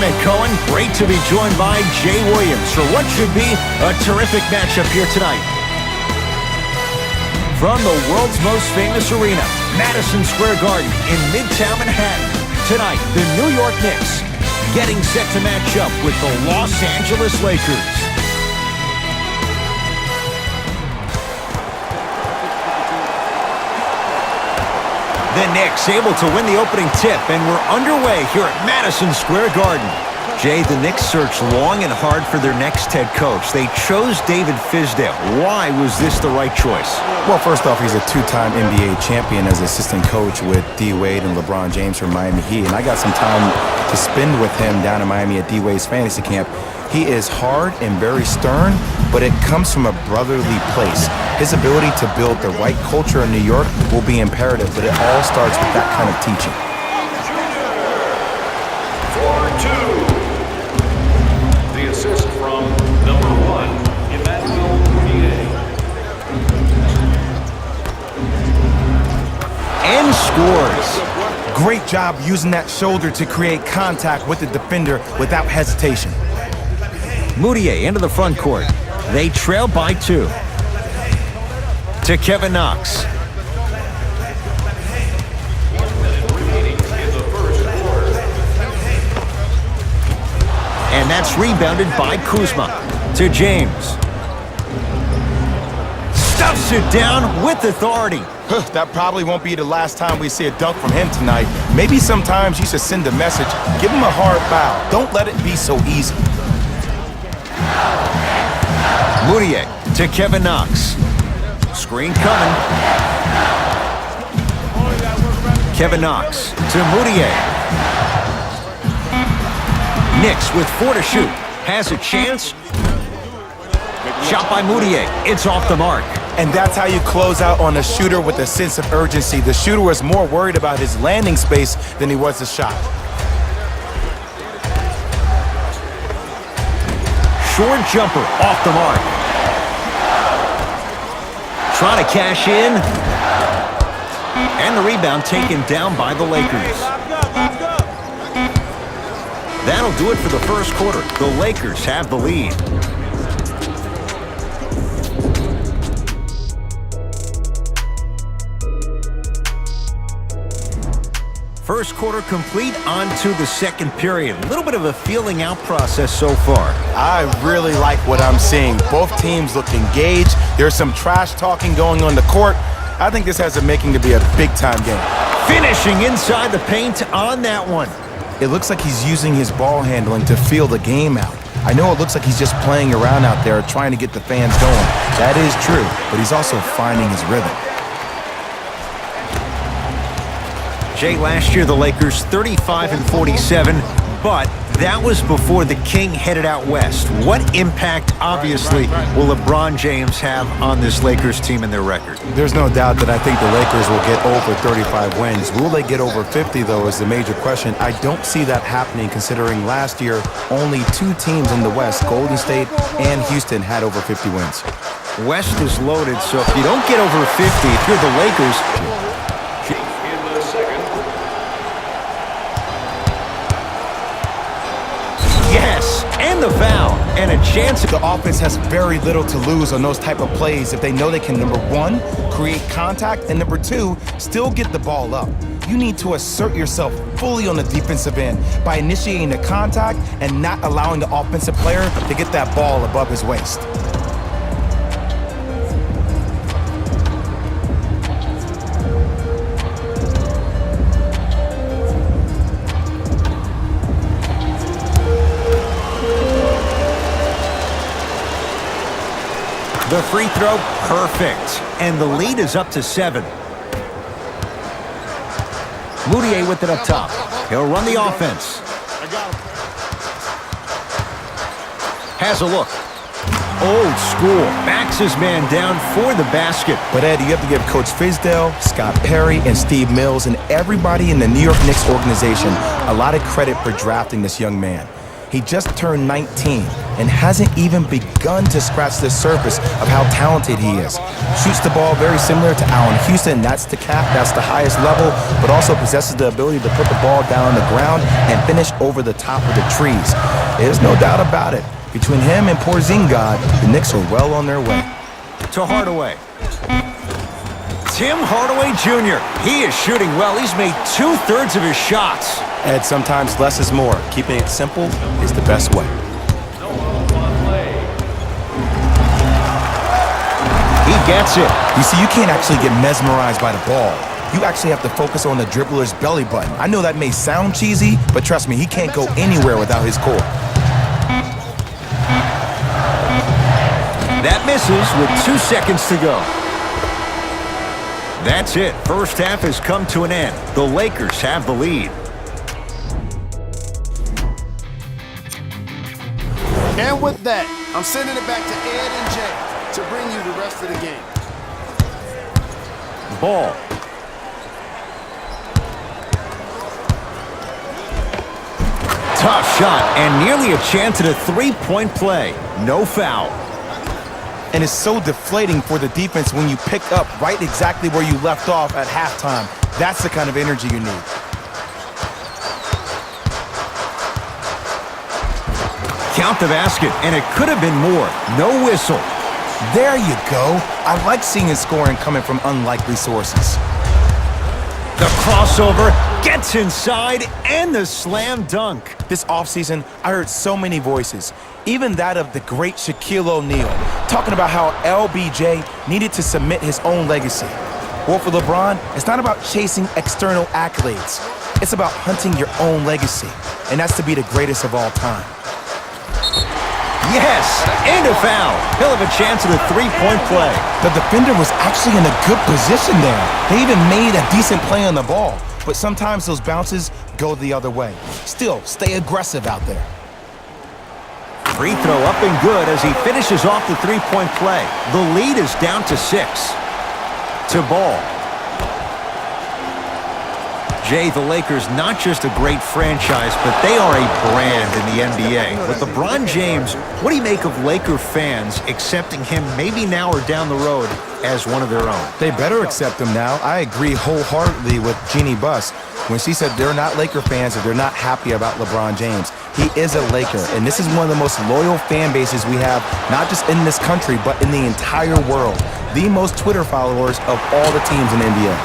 I'm Ed Cohen. Great to be joined by Jay Williams for what should be a terrific matchup here tonight. From the world's most famous arena, Madison Square Garden in Midtown Manhattan, tonight the New York Knicks getting set to match up with the Los Angeles Lakers. The Knicks able to win the opening tip, and we're underway here at Madison Square Garden. Jay, the Knicks searched long and hard for their next head coach. They chose David Fizdale. Why was this the right choice? Well, first off, he's a two-time NBA champion as assistant coach with D. Wade and LeBron James from Miami Heat, and I got some time to spend with him down in Miami at D. Wade's fantasy camp. He is hard and very stern, but it comes from a brotherly place. His ability to build the right culture in New York will be imperative, but it all starts with that kind of teaching. 4-2. The assist from number 1, Emmanuel Mudiay. And scores. Great job using that shoulder to create contact with the defender without hesitation. Mudiay into the front court. They trail by 2. To Kevin Knox. And that's rebounded by Kuzma. To James. Stuffs it down with authority. That probably won't be the last time we see a dunk from him tonight. Maybe sometimes you should send a message. Give him a hard foul. Don't let it be so easy. Mudiay to Kevin Knox. Screen coming. Kevin Knox to Mudiay. Knicks with 4 to shoot. Has a chance. Shot by Mudiay. It's off the mark. And that's how you close out on a shooter with a sense of urgency. The shooter was more worried about his landing space than he was the shot. Short jumper off the mark. Trying to cash in. And the rebound taken down by the Lakers. That'll do it for the first quarter. The Lakers have the lead. First quarter complete, on to the second period. A little bit of a feeling out process so far. I really like what I'm seeing. Both teams look engaged. There's some trash talking going on the court. I think this has the making to be a big-time game. Finishing inside the paint on that one. It looks like he's using his ball handling to feel the game out. I know it looks like he's just playing around out there trying to get the fans going. That is true, but he's also finding his rhythm. Jay, last year the Lakers 35-47, but that was before the King headed out west. What impact, obviously, will LeBron James have on this Lakers team and their record? There's no doubt that I think the Lakers will get over 35 wins. Will they get over 50, though, is the major question. I don't see that happening, considering last year only 2 teams in the West, Golden State and Houston, had over 50 wins. West is loaded, so if you don't get over 50, if you're the Lakers... Yes, and the foul, and a chance. The offense has very little to lose on those type of plays if they know they can, number 1, create contact, and number 2, still get the ball up. You need to assert yourself fully on the defensive end by initiating the contact and not allowing the offensive player to get that ball above his waist. The free throw, perfect. And the lead is up to 7. Mudiay with it up top. He'll run the offense. Has a look. Old school. Backs his man down for the basket. But, Ed, you have to give Coach Fizdale, Scott Perry, and Steve Mills, and everybody in the New York Knicks organization a lot of credit for drafting this young man. He just turned 19, and hasn't even begun to scratch the surface of how talented he is. Shoots the ball very similar to Allen Houston. That's the cap, that's the highest level, but also possesses the ability to put the ball down on the ground and finish over the top of the trees. There's no doubt about it. Between him and Porzingis, the Knicks are well on their way. To Hardaway. Tim Hardaway Jr. He is shooting well. He's made 2/3 of his shots. Ed, sometimes less is more. Keeping it simple is the best way. He gets it. You see, you can't actually get mesmerized by the ball. You actually have to focus on the dribbler's belly button. I know that may sound cheesy, but trust me, he can't go anywhere without his core. That misses with 2 seconds to go. That's it. First half has come to an end. The Lakers have the lead. And with that, I'm sending it back to Ed and Jay to bring you the rest of the game. Ball. Tough shot and nearly a chance at a three-point play. No foul. And it's so deflating for the defense when you pick up right exactly where you left off at halftime. That's the kind of energy you need. Count the basket, and it could have been more. No whistle. There you go. I like seeing scoring coming from unlikely sources. The crossover gets inside, and the slam dunk. This offseason, I heard so many voices, even that of the great Shaquille O'Neal, talking about how LBJ needed to submit his own legacy. Well, for LeBron, it's not about chasing external accolades. It's about hunting your own legacy, and that's to be the greatest of all time. Yes, and a foul. He'll have a chance at a three-point play. The defender was actually in a good position there. They even made a decent play on the ball, but sometimes those bounces go the other way. Still, stay aggressive out there. Free throw up and good as he finishes off the three-point play. The lead is down to 6. To Ball. Jay, the Lakers, not just a great franchise, but they are a brand in the NBA. With LeBron James, what do you make of Laker fans accepting him maybe now or down the road as one of their own? They better accept him now. I agree wholeheartedly with Jeannie Buss when she said they're not Laker fans or they're not happy about LeBron James. He is a Laker, and this is one of the most loyal fan bases we have, not just in this country, but in the entire world. The most Twitter followers of all the teams in the NBA.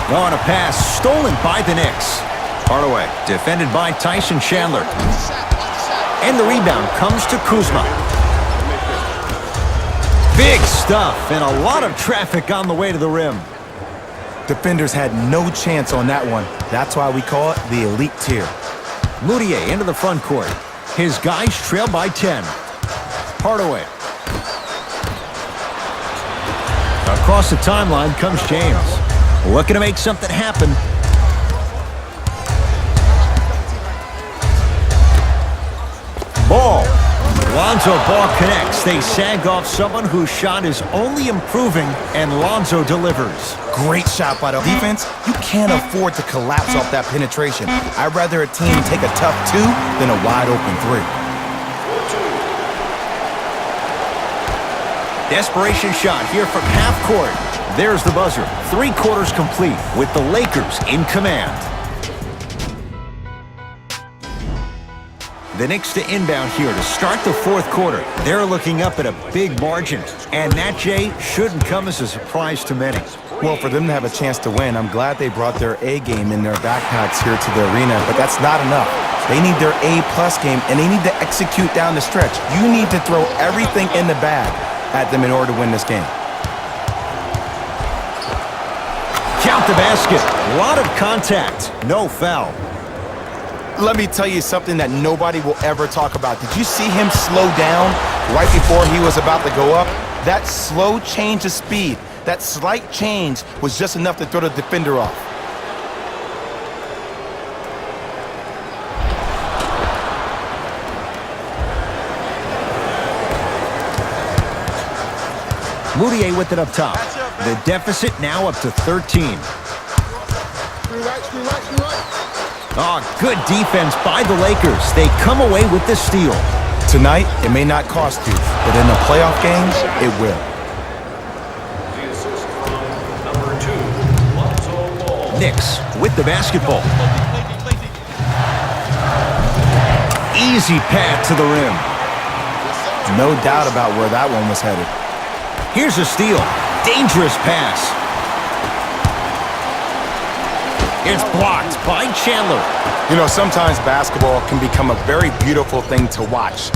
On a pass, stolen by the Knicks. Hardaway, defended by Tyson Chandler. And the rebound comes to Kuzma. Big stuff, and a lot of traffic on the way to the rim. Defenders had no chance on that one. That's why we call it the elite tier. Moutier into the front court. His guys trail by 10. Hardaway. Across the timeline comes James. Looking to make something happen. Ball. Lonzo Ball connects. They sag off someone whose shot is only improving, and Lonzo delivers. Great shot by the defense. You can't afford to collapse off that penetration. I'd rather a team take a tough 2 than a wide open 3. Desperation shot here from half court. There's the buzzer. 3 quarters complete with the Lakers in command. The Knicks to inbound here to start the 4th quarter. They're looking up at a big margin, and that, Jay, shouldn't come as a surprise to many. Well, for them to have a chance to win, I'm glad they brought their A game in their backpacks here to the arena, but that's not enough. They need their A+ game, and they need to execute down the stretch. You need to throw everything in the bag at them in order to win this game. Count the basket. A lot of contact. No foul. Let me tell you something that nobody will ever talk about. Did you see him slow down right before he was about to go up? That slow change of speed, that slight change was just enough to throw the defender off. Moutier with it up top. The deficit now up to 13. Oh, good defense by the Lakers. They come away with the steal. Tonight, it may not cost you, but in the playoff games, it will. The assist from number 2, Lonzo Ball. Knicks with the basketball. Easy path to the rim. No doubt about where that one was headed. Here's a steal. Dangerous pass. It's blocked by Chandler. You know, sometimes basketball can become a very beautiful thing to watch.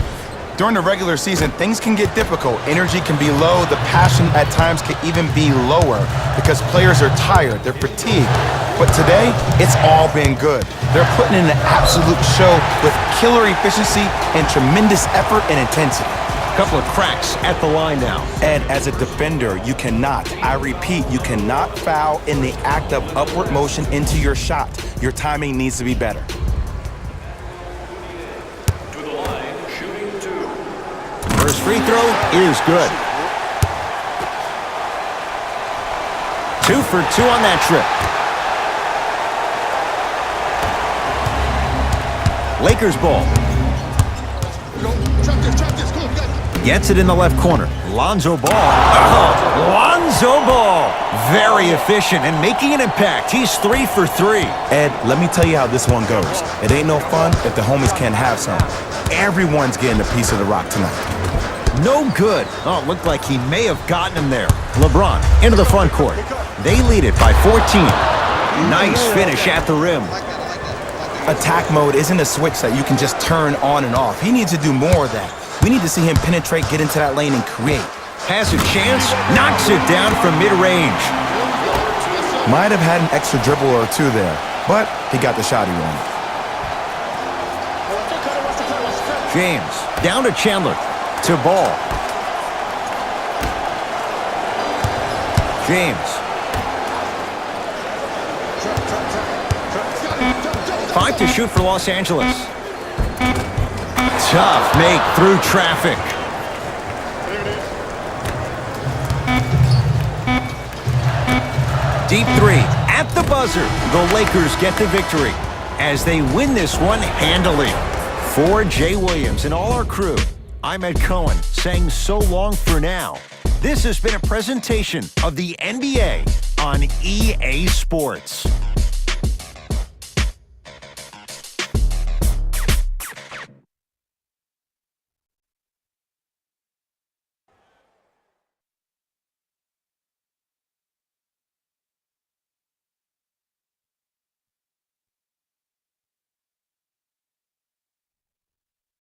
During the regular season, things can get difficult. Energy can be low. The passion at times can even be lower because players are tired. They're fatigued. But today, it's all been good. They're putting in an absolute show with killer efficiency and tremendous effort and intensity. Couple of cracks at the line now. Ed, as a defender, you cannot, I repeat, you cannot foul in the act of upward motion into your shot. Your timing needs to be better. To the line, shooting 2. First free throw is good. 2 for 2 on that trip. Lakers ball. Gets it in the left corner. Lonzo Ball. Oh, Lonzo Ball. Very efficient and making an impact. He's 3 for 3. Ed, let me tell you how this one goes. It ain't no fun if the homies can't have some. Everyone's getting a piece of the rock tonight. No good. Oh, it looked like he may have gotten him there. LeBron into the front court. They lead it by 14. Nice finish at the rim. Attack mode isn't a switch that you can just turn on and off. He needs to do more of that. We need to see him penetrate, get into that lane, and create. Has a chance, knocks it down from mid-range. Might have had an extra dribble or two there, but he got the shot he wanted. James, down to Chandler, to Ball. James. 5 to shoot for Los Angeles. Tough make through traffic. Deep 3 at the buzzer. The Lakers get the victory as they win this one handily. For Jay Williams and all our crew, I'm Ed Cohen saying so long for now. This has been a presentation of the NBA on EA Sports.